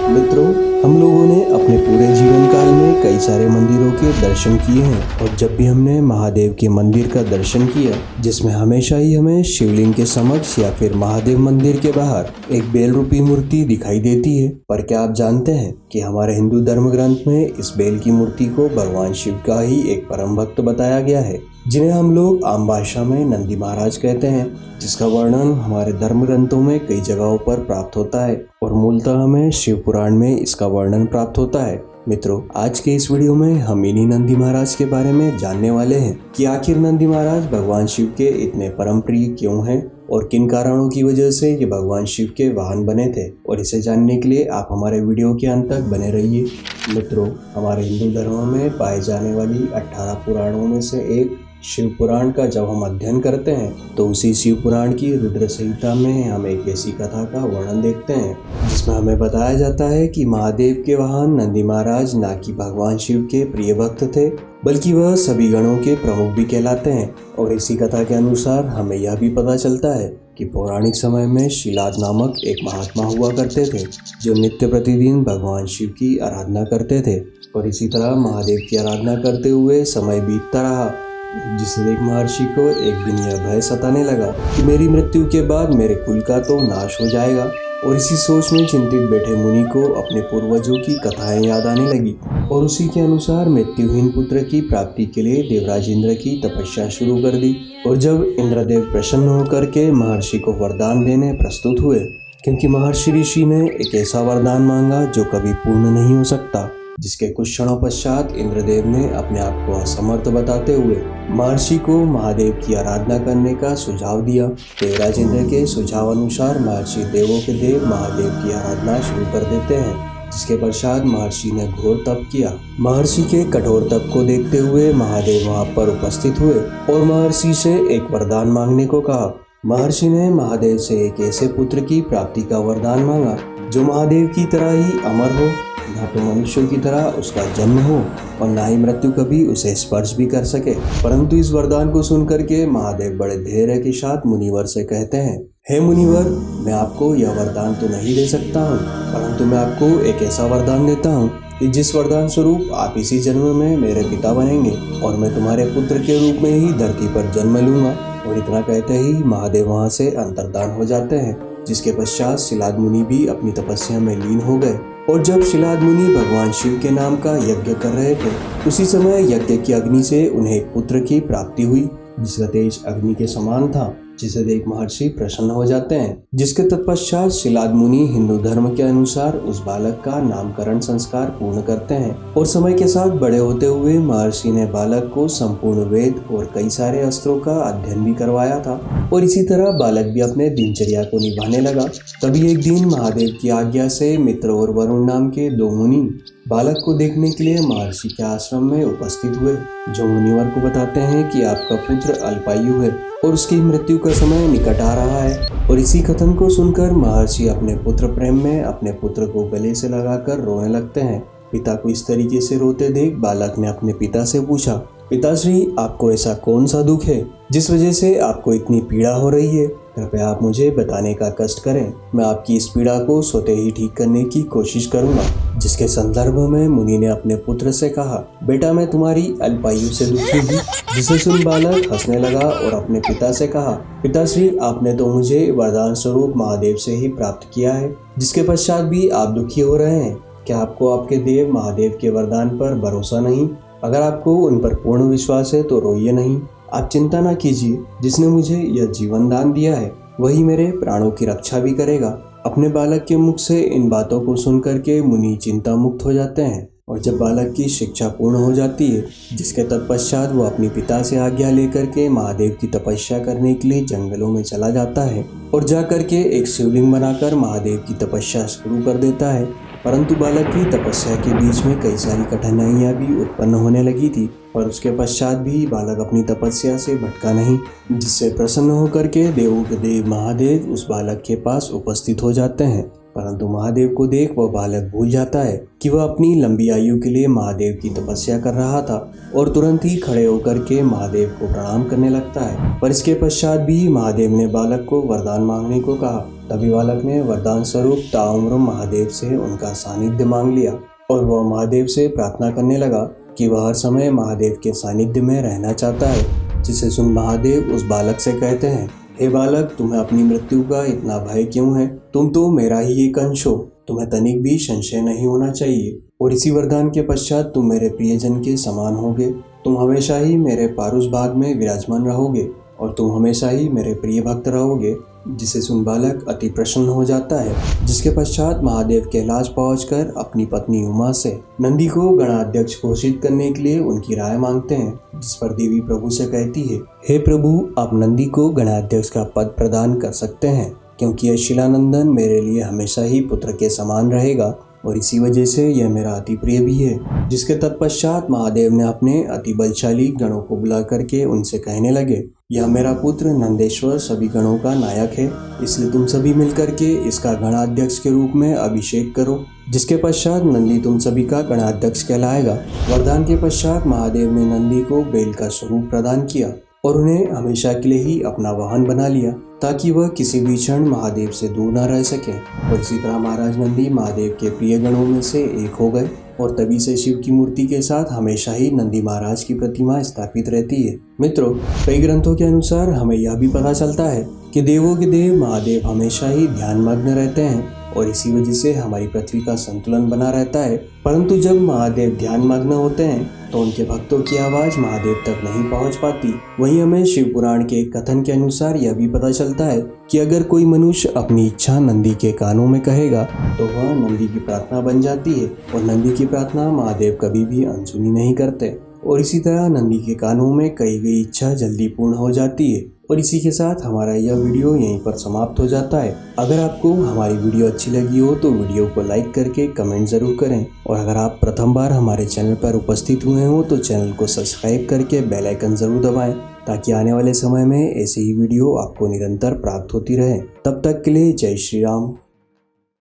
मित्रों, हम लोगों ने अपने पूरे जीवन काल में कई सारे मंदिरों के दर्शन किए हैं और जब भी हमने महादेव के मंदिर का दर्शन किया जिसमें हमेशा ही हमें शिवलिंग के समक्ष या फिर महादेव मंदिर के बाहर एक बेल रूपी मूर्ति दिखाई देती है। पर क्या आप जानते हैं कि हमारे हिंदू धर्म ग्रंथ में इस बेल की मूर्ति को भगवान शिव का ही एक परम भक्त बताया गया है, जिन्हें हम लोग आम भाषा में नंदी महाराज कहते हैं, जिसका वर्णन हमारे धर्म ग्रंथों में कई जगहों पर प्राप्त होता है और मूलतः हमें शिव पुराण में इसका वर्णन प्राप्त होता है। मित्रों, आज के इस वीडियो में हम इन्हीं नंदी महाराज के बारे में जानने वाले हैं कि आखिर नंदी महाराज भगवान शिव के इतने परम प्रिय क्यों हैं और किन कारणों की वजह से ये भगवान शिव के वाहन बने थे। और इसे जानने के लिए आप हमारे वीडियो के अंत तक बने रहिए। मित्रों, हमारे हिंदू धर्म में पाए जाने वाली 18 पुराणों में से एक शिव पुराण का जब हम अध्ययन करते हैं तो उसी शिव पुराण की रुद्र संहिता में हम एक ऐसी कथा का वर्णन देखते हैं जिसमें हमें बताया जाता है कि महादेव के वाहन नंदी महाराज ना कि भगवान शिव के प्रिय भक्त थे, बल्कि वह सभी गणों के प्रमुख भी कहलाते हैं। और इसी कथा के अनुसार हमें यह भी पता चलता है कि पौराणिक समय में शिलाद नामक एक महात्मा हुआ करते थे जो नित्य प्रतिदिन भगवान शिव की आराधना करते थे। और इसी तरह महादेव की आराधना करते हुए समय बीतता रहा, जिससे एक महर्षि को एक दिन यह भय सताने लगा कि मेरी मृत्यु के बाद मेरे कुल का तो नाश हो जाएगा। और इसी सोच में चिंतित बैठे मुनि को अपने पूर्वजों की कथाएं याद आने लगी और उसी के अनुसार मृत्युहीन पुत्र की प्राप्ति के लिए देवराज इंद्र की तपस्या शुरू कर दी। और जब इंद्रदेव प्रसन्न होकर के महर्षि को वरदान देने प्रस्तुत हुए, क्योंकि महर्षि ऋषि ने एक ऐसा वरदान मांगा जो कभी पूर्ण नहीं हो सकता, जिसके कुछ क्षणों पश्चात इंद्रदेव ने अपने आप को असमर्थ बताते हुए महर्षि को महादेव की आराधना करने का सुझाव दिया। देवराज इंद्र के सुझाव अनुसार महर्षि देवों के देव महादेव की आराधना शुरू कर देते हैं, जिसके पश्चात महर्षि ने घोर तप किया। महर्षि के कठोर तप को देखते हुए महादेव वहां पर उपस्थित हुए और महर्षि से एक वरदान मांगने को कहा। महर्षि ने महादेव से एक ऐसे पुत्र की प्राप्ति का वरदान मांगा जो महादेव की तरह ही अमर हो, न तो मनुष्यों की तरह उसका जन्म हो और न ही मृत्यु कभी उसे स्पर्श भी कर सके। परंतु इस वरदान को सुनकर के महादेव बड़े धैर्य के साथ मुनिवर से कहते हैं, हे मुनिवर, मैं आपको यह वरदान तो नहीं दे सकता हूँ, परंतु मैं आपको एक ऐसा वरदान देता हूँ कि जिस वरदान स्वरूप आप इसी जन्म में मेरे पिता बनेंगे और मैं तुम्हारे पुत्र के रूप में ही धरती पर जन्म लूंगा। और इतना कहते ही महादेव वहाँ से अंतर्धान हो जाते हैं, जिसके पश्चात शिलाद मुनि भी अपनी तपस्या में लीन हो गए। और जब शिलाद मुनि भगवान शिव के नाम का यज्ञ कर रहे थे, उसी समय यज्ञ की अग्नि से उन्हें एक पुत्र की प्राप्ति हुई जिसका तेज अग्नि के समान था, जिसे देख महर्षि प्रसन्न हो जाते हैं। जिसके तत्पश्चात शिलाद मुनि हिंदू धर्म के अनुसार उस बालक का नामकरण संस्कार पूर्ण करते हैं। और समय के साथ बड़े होते हुए महर्षि ने बालक को संपूर्ण वेद और कई सारे अस्त्रों का अध्ययन भी करवाया था और इसी तरह बालक भी अपने दिनचर्या को निभाने लगा। तभी एक दिन महादेव की आज्ञा से मित्र और वरुण नाम के दो मुनि बालक को देखने के लिए महर्षि के आश्रम में उपस्थित हुए, जो मुनिवर को बताते हैं कि आपका पुत्र अल्पायु है और उसकी मृत्यु का समय निकट आ रहा है। और इसी कथन को सुनकर महर्षि अपने पुत्र प्रेम में अपने पुत्र को गले से लगाकर रोने लगते हैं। पिता को इस तरीके से रोते देख बालक ने अपने पिता से पूछा, पिताश्री, आपको ऐसा कौन सा दुख है जिस वजह से आपको इतनी पीड़ा हो रही है? कृपया आप मुझे बताने का कष्ट करें, मैं आपकी इस पीड़ा को स्वतः ही ठीक करने की कोशिश करूंगा। जिसके संदर्भ में मुनि ने अपने पुत्र से कहा, बेटा, मैं तुम्हारी अल्पायु से दुखी हूँ। जिसे सुन बालक हंसने लगा और अपने पिता से कहा, पिताश्री, आपने तो मुझे वरदान स्वरूप महादेव से ही प्राप्त किया है, जिसके पश्चात भी आप दुखी हो रहे हैं। क्या आपको आपके देव महादेव के वरदान पर भरोसा नहीं? अगर आपको उन पर पूर्ण विश्वास है तो रोइए नहीं, आप चिंता ना कीजिए। जिसने मुझे यह जीवन दान दिया है वही मेरे प्राणों की रक्षा भी करेगा। अपने बालक के मुख से इन बातों को सुनकर के मुनि चिंता मुक्त हो जाते हैं। और जब बालक की शिक्षा पूर्ण हो जाती है, जिसके तत्पश्चात वो अपने पिता से आज्ञा लेकर के महादेव की तपस्या करने के लिए जंगलों में चला जाता है और जाकर के एक शिवलिंग बनाकर महादेव की तपस्या शुरू कर देता है। परंतु बालक की तपस्या के बीच में कई सारी कठिनाइयां भी उत्पन्न होने लगी थी, पर उसके पश्चात भी बालक अपनी तपस्या से भटका नहीं, जिससे प्रसन्न होकर के देवों के देव महादेव उस बालक के पास उपस्थित हो जाते हैं। परंतु महादेव को देख वह बालक भूल जाता है कि वह अपनी लंबी आयु के लिए महादेव की तपस्या कर रहा था और तुरंत ही खड़े होकर के महादेव को प्रणाम करने लगता है। पर इसके पश्चात भी महादेव ने बालक को वरदान मांगने को कहा। तभी बालक ने वरदान स्वरूप ताउम्र महादेव से उनका सानिध्य मांग लिया और वह महादेव से प्रार्थना करने लगा कि वह हर समय महादेव के सानिध्य में रहना चाहता है। जिसे सुन महादेव उस बालक से कहते हैं, हे बालक, तुम्हें अपनी मृत्यु का इतना भय क्यों है? तुम तो मेरा ही एक अंश हो, तुम्हें तनिक भी संशय नहीं होना चाहिए। और इसी वरदान के पश्चात तुम मेरे प्रियजन के समान होगे। तुम हमेशा ही मेरे पारुष भाग में विराजमान रहोगे और तुम हमेशा ही मेरे प्रिय भक्त रहोगे। जिसे सुन बालक अति प्रसन्न हो जाता है। जिसके पश्चात महादेव कैलाश पहुंचकर अपनी पत्नी उमा से नंदी को गणाध्यक्ष घोषित करने के लिए उनकी राय मांगते हैं। जिस पर देवी प्रभु से कहती है, हे प्रभु, आप नंदी को गणाध्यक्ष का पद प्रदान कर सकते हैं, क्योंकि यह शिलानंदन मेरे लिए हमेशा ही पुत्र के समान रहेगा और इसी वजह से यह मेरा अति प्रिय भी है। जिसके तत्पश्चात महादेव ने अपने अति बलशाली गणों को बुला करके उनसे कहने लगे, यह मेरा पुत्र नंदेश्वर सभी गणों का नायक है, इसलिए तुम सभी मिलकर के इसका गणाध्यक्ष के रूप में अभिषेक करो। जिसके पश्चात नंदी तुम सभी का गणाध्यक्ष कहलाएगा। वरदान के पश्चात महादेव ने नंदी को बेल का स्वरूप प्रदान किया और उन्हें हमेशा के लिए ही अपना वाहन बना लिया, ताकि वह किसी भी क्षण महादेव से दूर न रह सके। और इसी तरह महाराज नंदी महादेव के प्रिय गणों में से एक हो गए और तभी से शिव की मूर्ति के साथ हमेशा ही नंदी महाराज की प्रतिमा स्थापित रहती है। मित्रों, कई ग्रंथों के अनुसार हमें यह भी पता चलता है कि देवों के देव महादेव हमेशा ही ध्यान मग्न रहते हैं और इसी वजह से हमारी पृथ्वी का संतुलन बना रहता है। परंतु जब महादेव ध्यान मग्न होते हैं तो उनके भक्तों की आवाज महादेव तक नहीं पहुंच पाती। वहीं हमें शिव पुराण के कथन के अनुसार यह भी पता चलता है कि अगर कोई मनुष्य अपनी इच्छा नंदी के कानों में कहेगा तो वह नंदी की प्रार्थना बन जाती है और नंदी की प्रार्थना महादेव कभी भी अनसुनी नहीं करते। और इसी तरह नंदी के कानों में कही गई इच्छा जल्दी पूर्ण हो जाती है। और इसी के साथ हमारा यह वीडियो यहीं पर समाप्त हो जाता है। अगर आपको हमारी वीडियो अच्छी लगी हो तो वीडियो को लाइक करके कमेंट जरूर करें और अगर आप प्रथम बार हमारे चैनल पर उपस्थित हुए हो तो चैनल को सब्सक्राइब करके बेल आइकन जरूर दबाएं, ताकि आने वाले समय में ऐसे ही वीडियो आपको निरंतर प्राप्त होती रहे। तब तक के लिए जय श्री राम।